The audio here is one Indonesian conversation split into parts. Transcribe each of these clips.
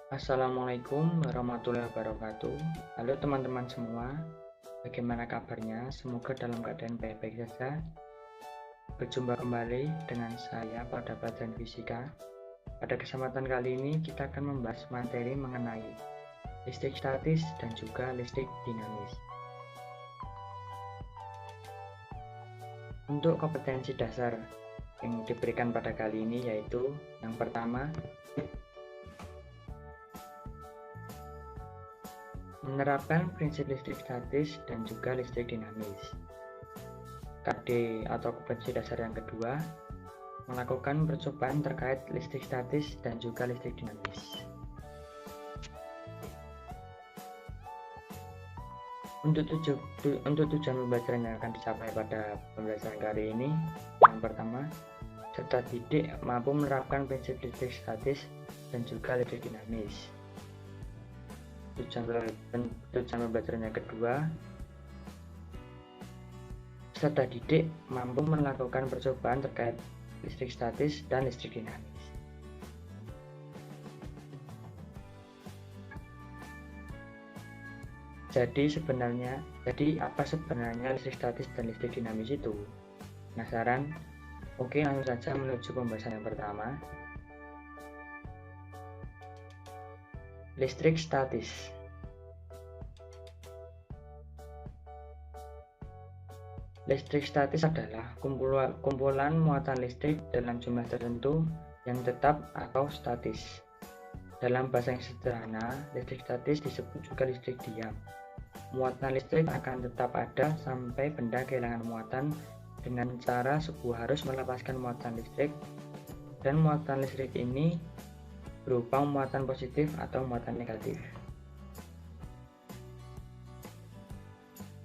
Assalamualaikum warahmatullahi wabarakatuh. Halo teman-teman semua, bagaimana kabarnya? Semoga dalam keadaan baik-baik saja. Berjumpa kembali dengan saya pada pelajaran fisika. Pada kesempatan kali ini kita akan membahas materi mengenai listrik statis dan juga listrik dinamis. Untuk kompetensi dasar yang diberikan pada kali ini yaitu yang pertama, menerapkan prinsip listrik statis dan juga listrik dinamis. KD atau kompetensi dasar yang kedua, melakukan percobaan terkait listrik statis dan juga listrik dinamis. Untuk tujuan pembelajaran yang akan dicapai pada pembelajaran kali ini, yang pertama, peserta didik mampu menerapkan prinsip listrik statis dan juga listrik dinamis. Tujuan pembelajaran yang kedua, peserta didik mampu melakukan percobaan terkait listrik statis dan listrik dinamis. Jadi apa sebenarnya listrik statis dan listrik dinamis itu? Penasaran? Oke, langsung saja menuju pembahasan yang pertama. Listrik statis. Listrik statis adalah kumpulan muatan listrik dalam jumlah tertentu yang tetap atau statis. Dalam bahasa yang sederhana, listrik statis disebut juga listrik diam. Muatan listrik akan tetap ada sampai benda kehilangan muatan dengan cara sebuah arus melepaskan muatan listrik, dan muatan listrik ini berupa muatan positif atau muatan negatif.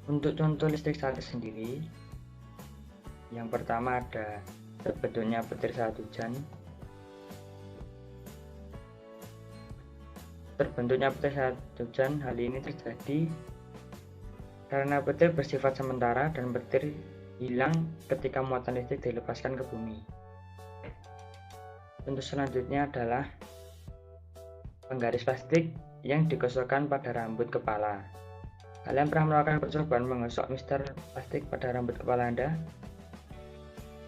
Untuk contoh listrik statis sendiri, yang pertama ada terbentuknya petir saat hujan. Terbentuknya petir saat hujan, hal ini terjadi karena petir bersifat sementara dan petir hilang ketika muatan listrik dilepaskan ke bumi. Contoh selanjutnya adalah penggaris plastik yang digosokkan pada rambut kepala. Kalian pernah melakukan percobaan menggosok mister plastik pada rambut kepala Anda?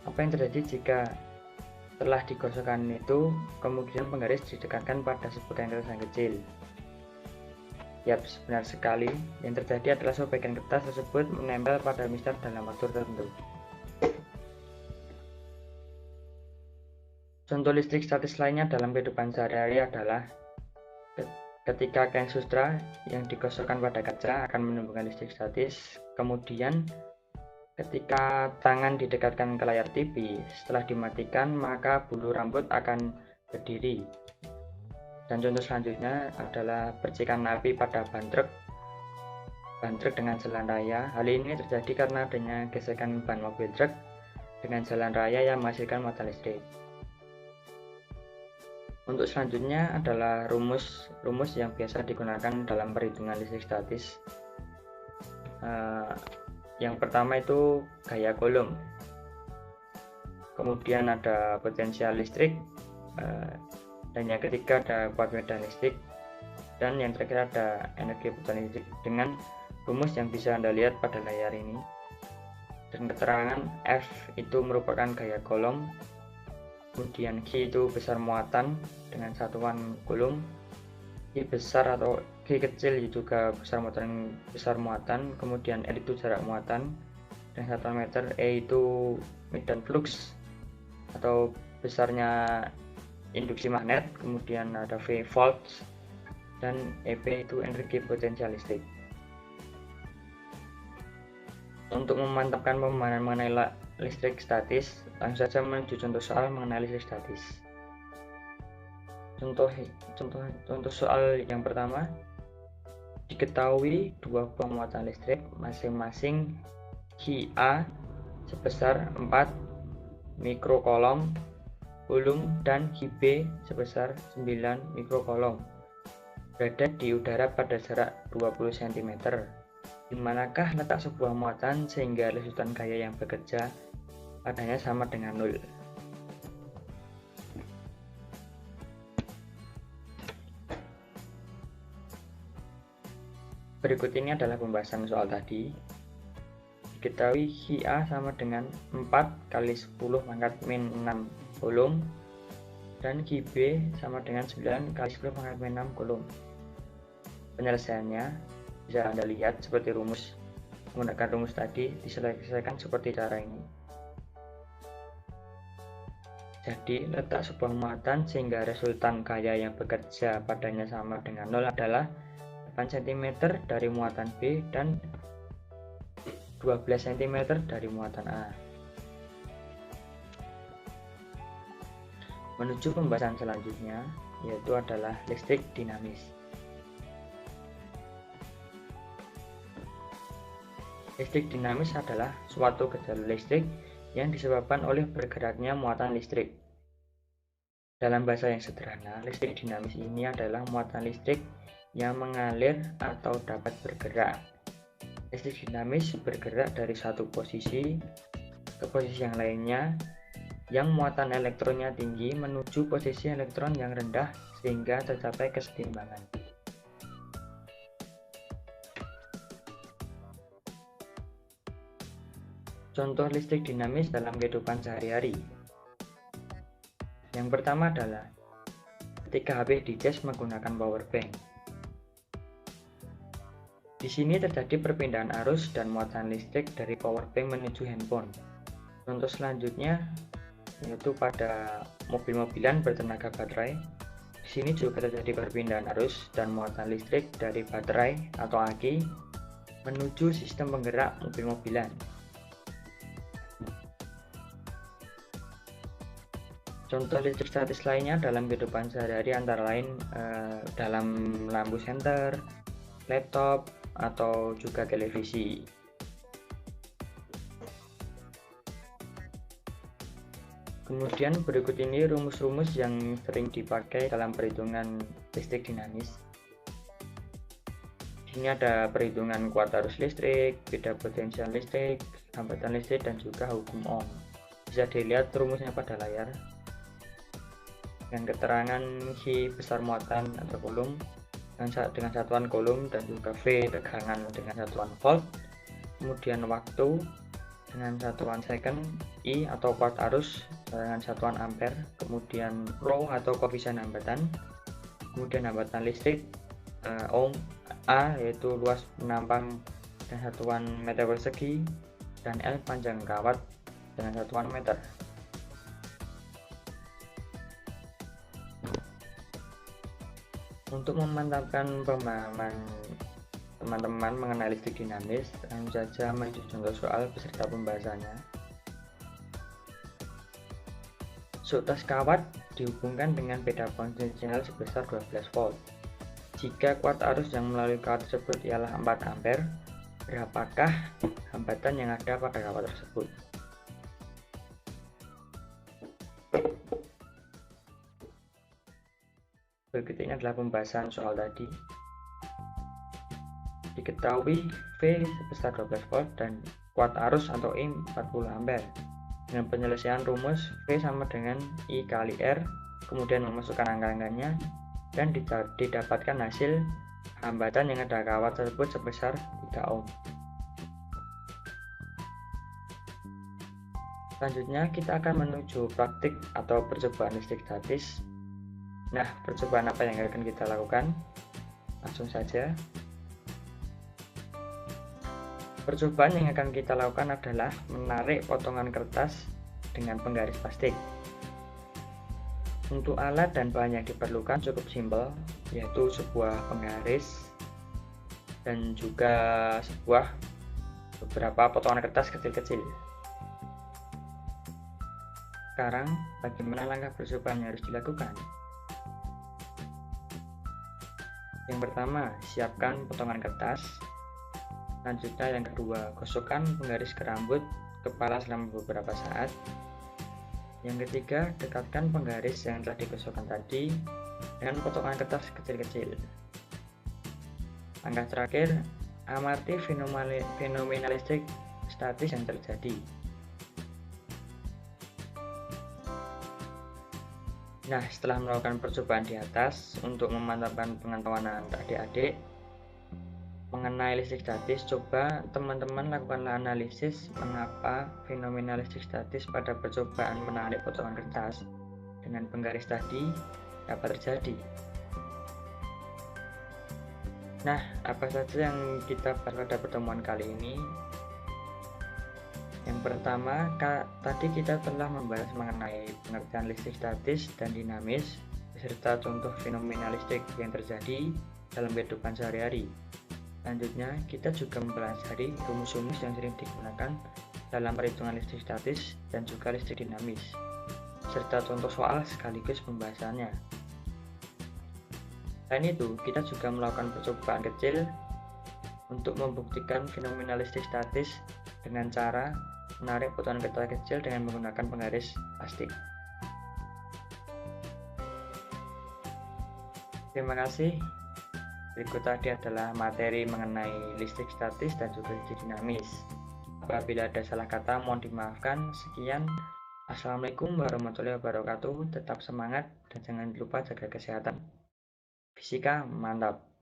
Apa yang terjadi jika setelah digosokkan itu, kemudian penggaris didekatkan pada sebagian kertas yang kecil? Yap, benar sekali. Yang terjadi adalah sebagian kertas tersebut menempel pada mister dalam waktu tertentu. Contoh listrik statis lainnya dalam kehidupan sehari-hari adalah ketika kain sustra yang digosokkan pada kaca akan menimbulkan listrik statis. Kemudian ketika tangan didekatkan ke layar TV, setelah dimatikan maka bulu rambut akan berdiri. Dan contoh selanjutnya adalah percikan api pada ban truk dengan jalan raya. Hal ini terjadi karena adanya gesekan ban mobil truk dengan jalan raya yang menghasilkan muatan listrik. Untuk selanjutnya adalah rumus yang biasa digunakan dalam perhitungan listrik statis. Yang pertama itu gaya Coulomb. Kemudian ada potensial listrik. Dan yang ketiga ada kuat medan listrik, dan yang terakhir ada energi putar listrik dengan rumus yang bisa Anda lihat pada layar ini. Dan keterangan F itu merupakan gaya Coulomb, kemudian G itu besar muatan dengan satuan Coulomb, G besar atau G kecil juga besar muatan, kemudian L itu jarak muatan dan satuan meter, E itu medan flux atau besarnya induksi magnet, kemudian ada V volts, dan EP itu energi potensial listrik. Untuk memantapkan pemahaman mengenai listrik statis, langsung saja menuju contoh soal mengenai listrik statis. Contoh soal yang pertama, diketahui dua buah muatan listrik masing-masing QA sebesar 4 mikrocoulomb dan QB sebesar 9 mikrocoulomb berada di udara pada jarak 20 cm. Di manakah letak sebuah muatan sehingga resultan gaya yang bekerja padanya sama dengan 0? Berikut ini adalah pembahasan soal tadi. Diketahui Hi A sama dengan 4 kali 10 pangkat min 6 kulum, dan Ki B sama dengan 9 kali 10 pangkat min 6 kulum. Penyelesaiannya bisa Anda lihat seperti rumus. Menggunakan rumus tadi diselesaikan seperti cara ini. Jadi, letak sebuah muatan sehingga resultan gaya yang bekerja padanya sama dengan 0 adalah 8 cm dari muatan B dan 12 cm dari muatan A. Menuju pembahasan selanjutnya, yaitu adalah listrik dinamis. Listrik dinamis adalah suatu gejala listrik yang disebabkan oleh bergeraknya muatan listrik. Dalam bahasa yang sederhana, listrik dinamis ini adalah muatan listrik yang mengalir atau dapat bergerak. Listrik dinamis bergerak dari satu posisi ke posisi yang lainnya yang muatan elektronnya tinggi menuju posisi elektron yang rendah sehingga tercapai kesetimbangan. Contoh listrik dinamis dalam kehidupan sehari-hari. Yang pertama adalah ketika HP dicas menggunakan power bank. Di sini terjadi perpindahan arus dan muatan listrik dari power bank menuju handphone. Contoh selanjutnya yaitu pada mobil-mobilan bertenaga baterai. Di sini juga terjadi perpindahan arus dan muatan listrik dari baterai atau aki menuju sistem penggerak mobil-mobilan. Contoh listrik statis lainnya dalam kehidupan sehari-hari antara lain dalam lampu senter, laptop, atau juga televisi. Kemudian berikut ini rumus-rumus yang sering dipakai dalam perhitungan listrik dinamis. Di sini ada perhitungan kuat arus listrik, beda potensial listrik, hambatan listrik, dan juga hukum Ohm. Bisa dilihat rumusnya pada layar. Dengan keterangan Hi besar muatan atau kulum dengan satuan kulum dan juga V tegangan dengan satuan volt, kemudian waktu dengan satuan second, I atau kuat arus dengan satuan ampere, kemudian rho atau koefisien hambatan, kemudian hambatan listrik ohm, A yaitu luas penampang dengan satuan meter persegi, dan L panjang kawat dengan satuan meter. Untuk memantapkan pemahaman teman-teman mengenai listrik dinamis, langsung saja menuju contoh soal beserta pembahasannya. Voltas kawat dihubungkan dengan beda potensial sebesar 12 volt. Jika kuat arus yang melalui kawat tersebut ialah 4 ampere, berapakah hambatan yang ada pada kawat tersebut? Berikut ini adalah pembahasan soal tadi. Diketahui V sebesar 12 volt dan kuat arus atau I 40 ampere. Dengan penyelesaian rumus V sama dengan I kali R, kemudian memasukkan angka-angkanya, dan didapatkan hasil hambatan yang ada kawat tersebut sebesar 3 ohm. Selanjutnya kita akan menuju praktik atau percobaan listrik statis. Nah, percobaan apa yang akan kita lakukan? Langsung saja. Percobaan yang akan kita lakukan adalah menarik potongan kertas dengan penggaris plastik. Untuk alat dan bahan yang diperlukan cukup simpel, yaitu sebuah penggaris dan juga beberapa potongan kertas kecil-kecil. Sekarang, bagaimana langkah percobaan yang harus dilakukan? Yang pertama, siapkan potongan kertas. Selanjutnya yang kedua, gosokkan penggaris ke rambut kepala selama beberapa saat. Yang ketiga, dekatkan penggaris yang telah digosokkan tadi dengan potongan kertas kecil-kecil. Langkah terakhir, amati fenomena listrik statis yang terjadi. Nah, setelah melakukan percobaan di atas untuk memantapkan pengetahuan adik-adik, mengenai listrik statis, coba teman-teman lakukanlah analisis mengapa fenomena listrik statis pada percobaan menarik potongan kertas dengan penggaris tadi dapat terjadi. Nah, apa saja yang kita bahas pada pertemuan kali ini? Yang pertama, tadi kita telah membahas mengenai pengertian listrik statis dan dinamis, beserta contoh fenomena listrik yang terjadi dalam kehidupan sehari-hari. Selanjutnya, kita juga mempelajari rumus-rumus yang sering digunakan dalam perhitungan listrik statis dan juga listrik dinamis, serta contoh soal sekaligus pembahasannya. Selain itu, kita juga melakukan percobaan kecil untuk membuktikan fenomena listrik statis dengan cara menarik potongan kertas kecil dengan menggunakan penggaris plastik. Terima kasih. Berikut tadi adalah materi mengenai listrik statis dan juga listrik dinamis. Apabila ada salah kata, mohon dimaafkan. Sekian. Assalamualaikum warahmatullahi wabarakatuh. Tetap semangat dan jangan lupa jaga kesehatan. Fisika mantap.